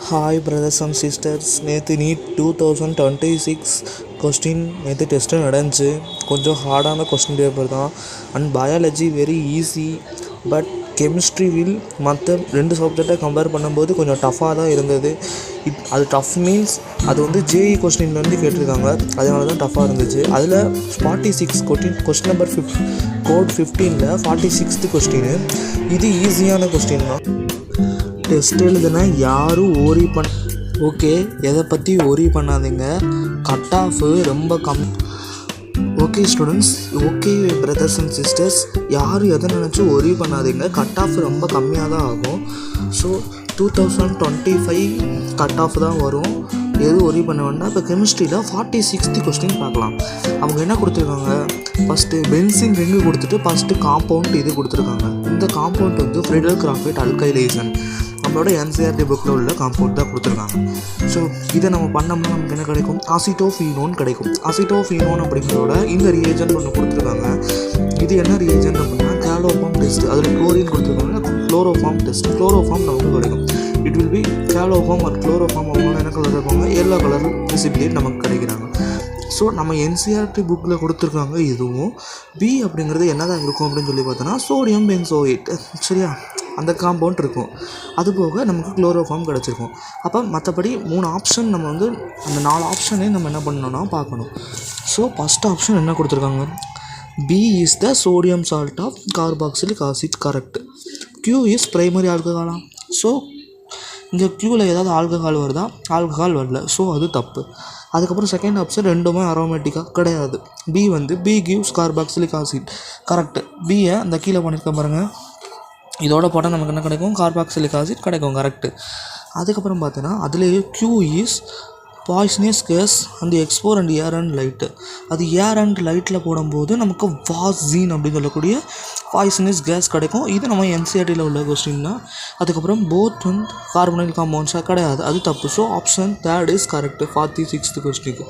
Hi brothers and sisters, நேற்று NEET 2026 question நேற்று test நடந்துச்சு. கொஞ்சம் ஹார்டான கொஸ்டின் பேப்பர் தான். And biology very easy. But chemistry மற்ற 2 சப்ஜெக்டை கம்பேர் பண்ணும்போது கொஞ்சம் டஃப்பாக தான் இருந்தது. அது டஃப் மீன்ஸ் அது வந்து ஜேஇ கொஸ்டின்லேருந்து கேட்டிருக்காங்க, அதனால தான் டஃப்பாக இருந்துச்சு. அதில் 46 கொஸ்டின் நம்பர் கோட் 15ல் 46th கொஸ்டின். இது ஈஸியான கொஸ்டின் தான். டெஸ்ட் எழுதுனா யாரும் ஓகே, எதை பற்றி ஒரி பண்ணாதீங்க. கட் ஆஃப் ரொம்ப okay students, okay brothers and sisters, யாரும் எதை நினச்சி ஒரி பண்ணாதீங்க. கட் ஆஃப் ரொம்ப கம்மியாக தான் ஆகும். ஸோ 2025 கட் ஆஃப் தான் வரும். எது ஒரி பண்ண வேண்டாம். இப்போ கெமிஸ்ட்ரியில் 46th கொஸ்டின் பார்க்கலாம். அவங்க என்ன கொடுத்துருக்காங்க, ஃபஸ்ட்டு பென்சின் ரிங்கு கொடுத்துட்டு ஃபஸ்ட்டு காம்பவுண்ட் இது கொடுத்துருக்காங்க. இந்த காம்பவுண்ட் வந்து ஃப்ரிடல் கிராஃபைட் அல்கைலேசன், நம்மளோட என்சிஆர்டி புக்கில் உள்ள காம்பவுண்ட் தான் கொடுத்துருக்காங்க. ஸோ இதை நம்ம பண்ணோம்னா நமக்கு என்ன கிடைக்கும், அசிட்டோஃபீனோன் கிடைக்கும். அசிட்டோஃபீனோன் அப்படிங்கிறதோட இந்த ரியேஜென்ட் ஒன்று கொடுத்துருக்காங்க. இது என்ன ரியேஜென்ட் அப்படின்னா கேலோஃபார்ம் டெஸ்ட். அதில் குளோரின் கொடுத்துருக்காங்க, குளோரோஃபார்ம் டெஸ்ட். குளோரோஃபார்ம் நமக்கு கிடைக்கும். It will be haloform or chloroform. அவங்க என்ன கலர் இருப்பாங்க, எல்லோ கலர் பிரிசிபிடேட் நமக்கு கிடைக்கிறாங்க. ஸோ நம்ம என்சிஆர்டி புக்கில் கொடுத்துருக்காங்க. இதுவும் பி அப்படிங்கிறது என்ன தான் இருக்கும் அப்படின்னு சொல்லி பார்த்தோன்னா சோடியம் பென்சோயேட், சரியா, அந்த காம்பவுண்ட் இருக்கும். அதுபோக நமக்கு குளோரோஃபார்ம் கிடச்சிருக்கும். அப்போ மற்றபடி 3 ஆப்ஷன் நம்ம வந்து அந்த 4 ஆப்ஷனே நம்ம என்ன பண்ணணும்னா பார்க்கணும். ஸோ ஃபஸ்ட் ஆப்ஷன் என்ன கொடுத்துருக்காங்க, B is the sodium salt of carboxylic acid, correct. Q is primary ஆல்கஹாலா. ஸோ இங்கே க்யூவில் ஏதாவது ஆல்கஹால் வருதா, ஆல்கஹால் வரல. ஸோ அது தப்பு. அதுக்கப்புறம் செகண்ட் ஆப்ஷன் ரெண்டுமே அரோமேட்டிக்காக கிடையாது. பி வந்து B gives carboxylic acid, correct. பியை அந்த கீழே பண்ணியிருக்க பாருங்கள், இதோட போட்டால் நமக்கு என்ன கிடைக்கும், கார்பாக்சிலிக் ஆசிட் கிடைக்கும், கரெக்டு. அதுக்கப்புறம் பார்த்தீங்கன்னா அதுலேயே கியூ இஸ் பாய்சனஸ் கேஸ் அந்த எக்ஸ்போர் அண்ட் ஏர் அண்ட் லைட்டு. அது ஏர் அண்ட் லைட்டில் போடும்போது நமக்கு வாஸ்ஜீன் அப்படின்னு சொல்லக்கூடிய பாய்சனஸ் கேஸ் கிடைக்கும். இது நம்ம என்சிஆர்டியில் உள்ள கொஸ்டின் தான். அதுக்கப்புறம் போத் வந்து கார்பனைல் காம்பவுண்ட்ஸாக கிடையாது, அது தப்பு. So option third is correct 46th கொஸ்டினுக்கு.